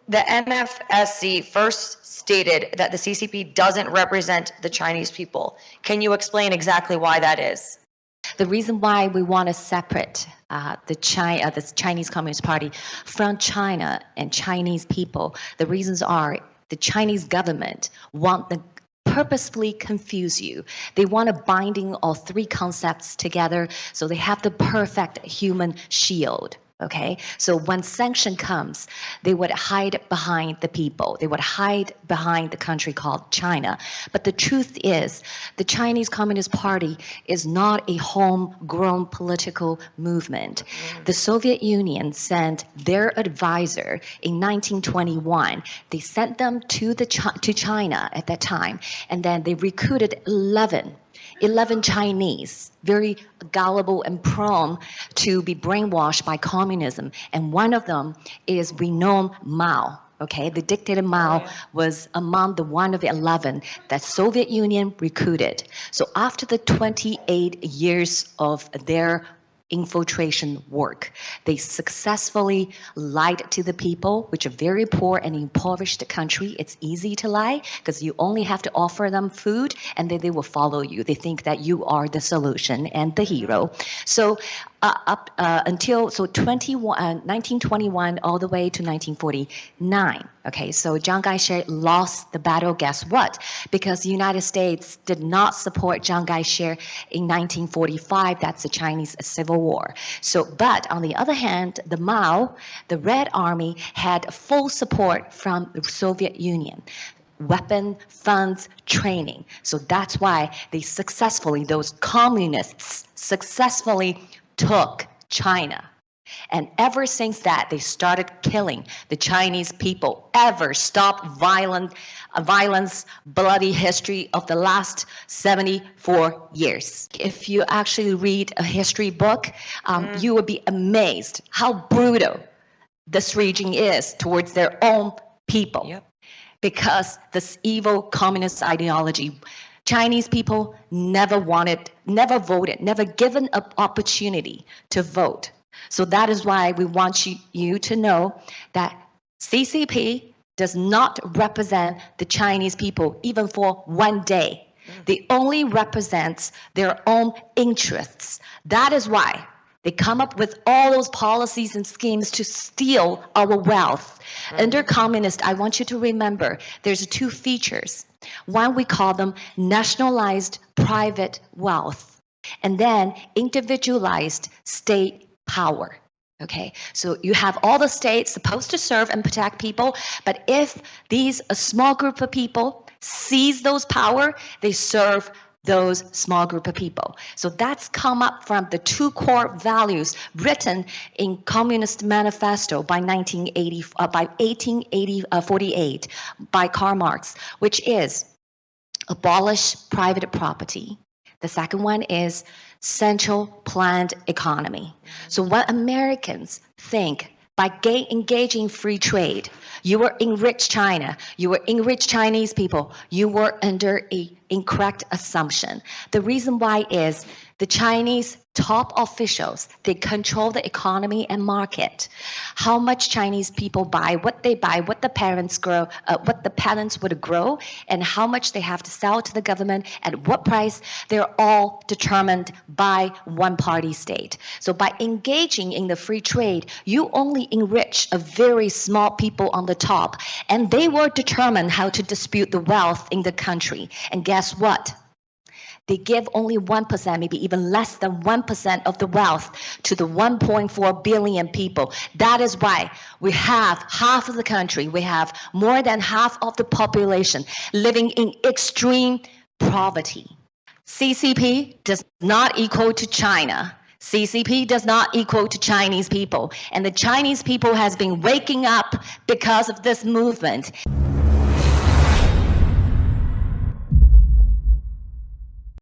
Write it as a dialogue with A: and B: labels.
A: The NFSC first stated that the CCP doesn't represent the Chinese people. Can you explain exactly why that is?
B: The reason why we want to separate the Chinese Communist Party from China and Chinese people, the reasons are the Chinese government want to purposefully confuse you. They want to binding all three concepts together, so they have the perfect human shield. Okay, so when sanction comes, they would hide behind the people. They would hide behind the country called China. But the truth is, the Chinese Communist Party is not a homegrown political movement. The Soviet Union sent their advisor in 1921. They sent them to China at that time, and then they recruited 11 Chinese, very gullible and prone to be brainwashed by communism. And one of them is renowned Mao. Okay, the dictator Mao was among the one of the 11 that Soviet Union recruited. So after the 28 years of their infiltration work, they successfully lied to the people, which are very poor and impoverished country. It's easy to lie because you only have to offer them food and then they will follow you. They think that you are the solution and the hero. So until 1921 all the way to 1949. Okay, so Chiang Kai-shek lost the battle. Guess what? Because the United States did not support Chiang Kai-shek in 1945. That's the Chinese Civil War. So, but on the other hand, the Mao, the Red Army, had full support from the Soviet Union. Weapon, funds, training. So that's why they successfully, those communists successfully took China. And ever since that, they started killing the Chinese people. Ever stopped violence, bloody history of the last 74 years. If you actually read a history book, you would be amazed how brutal this region is towards their own people. Yep. Because this evil communist ideology, Chinese people never voted, never given an opportunity to vote. So that is why we want you to know that CCP does not represent the Chinese people even for one day. They only represent their own interests. That is why they come up with all those policies and schemes to steal our wealth. Under communist, I want you to remember, there's two features. One, we call them nationalized private wealth, and then individualized state power. Okay, so you have all the states supposed to serve and protect people, but if a small group of people seize those power, they serve those small group of people. So that's come up from the two core values written in Communist Manifesto by 1848 by Karl Marx, which is abolish private property. The second one is central planned economy. So what Americans think by engaging free trade, you will enrich China, you will enrich Chinese people, you were under an incorrect assumption. The reason why is the Chinese top officials, they control the economy and market. How much Chinese people buy, what the parents grow, what the parents would grow, and how much they have to sell to the government at what price, they're all determined by one party state. So by engaging in the free trade, you only enrich a very small people on the top, and they will determine how to distribute the wealth in the country. And guess what? They give only 1%, maybe even less than 1% of the wealth to the 1.4 billion people. That is why we have half of the country, we have more than half of the population living in extreme poverty. CCP does not equal to China. CCP does not equal to Chinese people. And the Chinese people has been waking up because of this movement.